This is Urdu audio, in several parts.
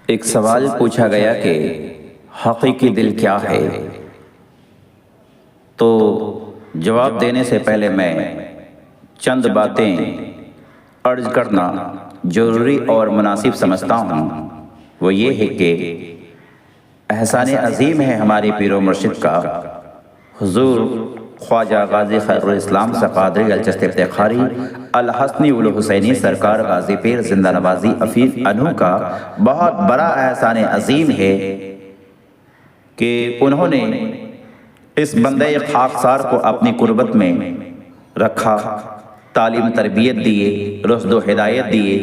ایک سوال پوچھا گیا کہ حقیقی دل کیا ہے؟ تو جواب دینے سے پہلے میں چند باتیں عرض کرنا ضروری اور مناسب سمجھتا ہوں۔ وہ یہ ہے کہ احسان عظیم ہے ہمارے پیر و مرشد کا، حضور خواجہ غازی خیر الاسلام سقادری الچشتی افتخاری الحسنی والحسینی سرکار غازی پیر زندہ نوازی عفیف انہوں کا بہت بڑا احسان عظیم ہے کہ انہوں نے اس بندے خاکسار کو اپنی قربت میں رکھا، تعلیم تربیت دیے، رشد و ہدایت دیے،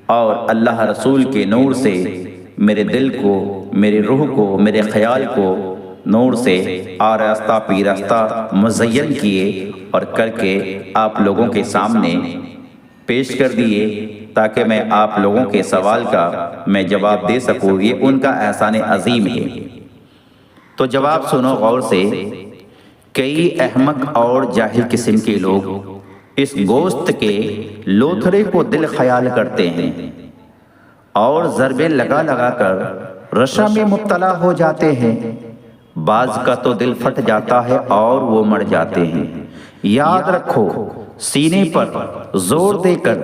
اور اللہ رسول کے نور سے میرے دل کو، میرے روح کو، میرے خیال کو نور سے آراستہ پیراستہ مزین کیے اور کر کے آپ لوگوں کے سامنے پیش کر دیے تاکہ میں آپ لوگوں کے سوال کا میں جواب دے سکوں۔ یہ ان کا احسان عظیم ہے۔ تو جواب سنو غور سے۔ کئی احمق اور جاہل قسم کے لوگ اس گوشت کے لوتھڑے کو دل خیال کرتے ہیں اور ضربے لگا لگا کر رشا میں مبتلا ہو جاتے ہیں۔ بعض کا تو دل پھٹ جاتا ہے اور وہ مر جاتے ہیں۔ یاد رکھو، سینے پر زور دے کر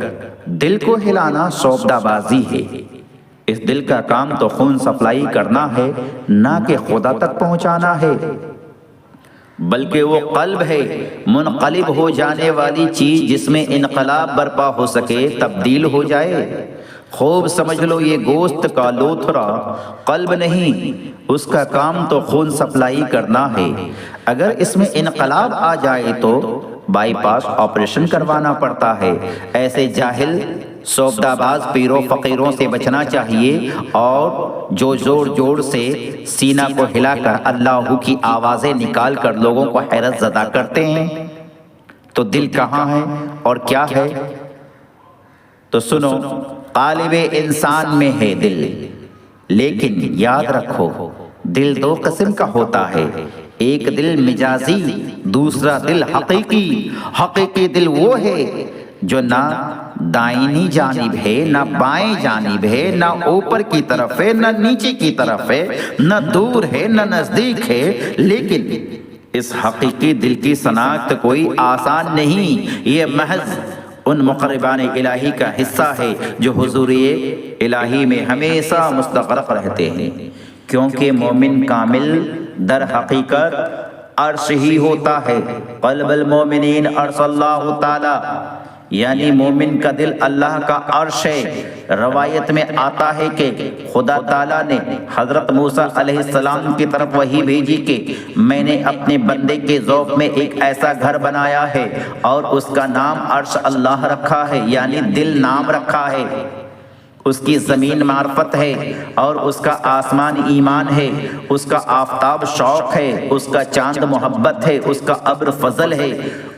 دل کو ہلانا سوبدہ بازی ہے۔ اس دل کا کام تو خون سپلائی کرنا ہے، نہ کہ خدا تک پہنچانا ہے، بلکہ وہ قلب ہے، منقلب ہو جانے والی چیز جس میں انقلاب برپا ہو سکے، تبدیل ہو جائے۔ خوب سمجھ لو، یہ گوشت کا لوتھڑا قلب نہیں، اس کا کام تو خون سپلائی کرنا ہے۔ اگر اس میں انقلاب آ جائے تو بائی پاس آپریشن کروانا پڑتا ہے۔ ایسے جاہل سوبدہ باز پیروں فقیروں سے بچنا چاہیے، اور جو زور زور سے سینہ کو ہلا کر اللہ کی آوازیں نکال کر لوگوں کو حیرت زدہ کرتے ہیں۔ تو دل کہاں ہے اور کیا ہے؟ تو سنو، قالب انسان میں ہے دل، لیکن یاد رکھو دل دو قسم کا ہوتا ہے، ایک دل مجازی، دوسرا دل حقیقی۔ حقیقی دل وہ ہے جو نہ دائنی جانب ہے، نہ بائیں جانب ہے، نہ اوپر کی طرف ہے، نہ نیچے کی طرف ہے، نہ دور ہے، نہ نزدیک ہے۔ لیکن اس حقیقی دل کی شناخت کوئی آسان نہیں، یہ محض ان مقربان الہی کا حصہ ہے جو حضور الہی میں ہمیشہ مستغرق رہتے ہیں، کیونکہ مومن کامل در حقیقت عرش ہی ہوتا ہے۔ قلب المومنین عرش اللہ تعالی، یعنی مومن کا دل اللہ کا عرش ہے۔ روایت میں آتا ہے کہ خدا تعالیٰ نے حضرت موسیٰ علیہ السلام کی طرف وحی بھیجی کہ میں نے اپنے بندے کے ذوق میں ایک ایسا گھر بنایا ہے اور اس کا نام عرش اللہ رکھا ہے، یعنی دل نام رکھا ہے۔ اس کی زمین معرفت ہے اور اس کا آسمان ایمان ہے، اس کا آفتاب شوق ہے، اس کا چاند محبت ہے، اس کا ابر فضل ہے،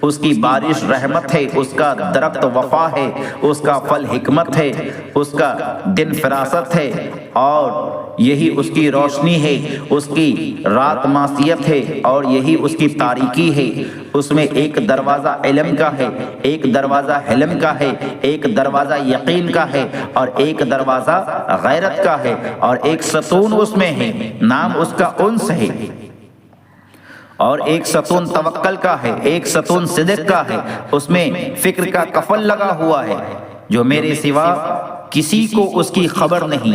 اس کی بارش رحمت ہے، اس کا درخت وفا ہے، اس کا پھل حکمت ہے، اس کا دن فراست ہے، اور یہی اس کی روشنی ہے، اس کی رات معصیت ہے، اور یہی اس کی تاریکی ہے۔ اس میں ایک دروازہ علم کا ہے، ایک دروازہ حلم کا ہے، ایک دروازہ یقین کا ہے، اور ایک دروازہ غیرت کا ہے، اور ایک ستون اس میں ہے، نام اس کا انس ہے، اور ایک ستون توکل کا ہے، ایک ستون صدق کا ہے۔ اس میں فکر کا کفل لگا ہوا ہے جو میرے سوا کسی کو اس کی خبر نہیں۔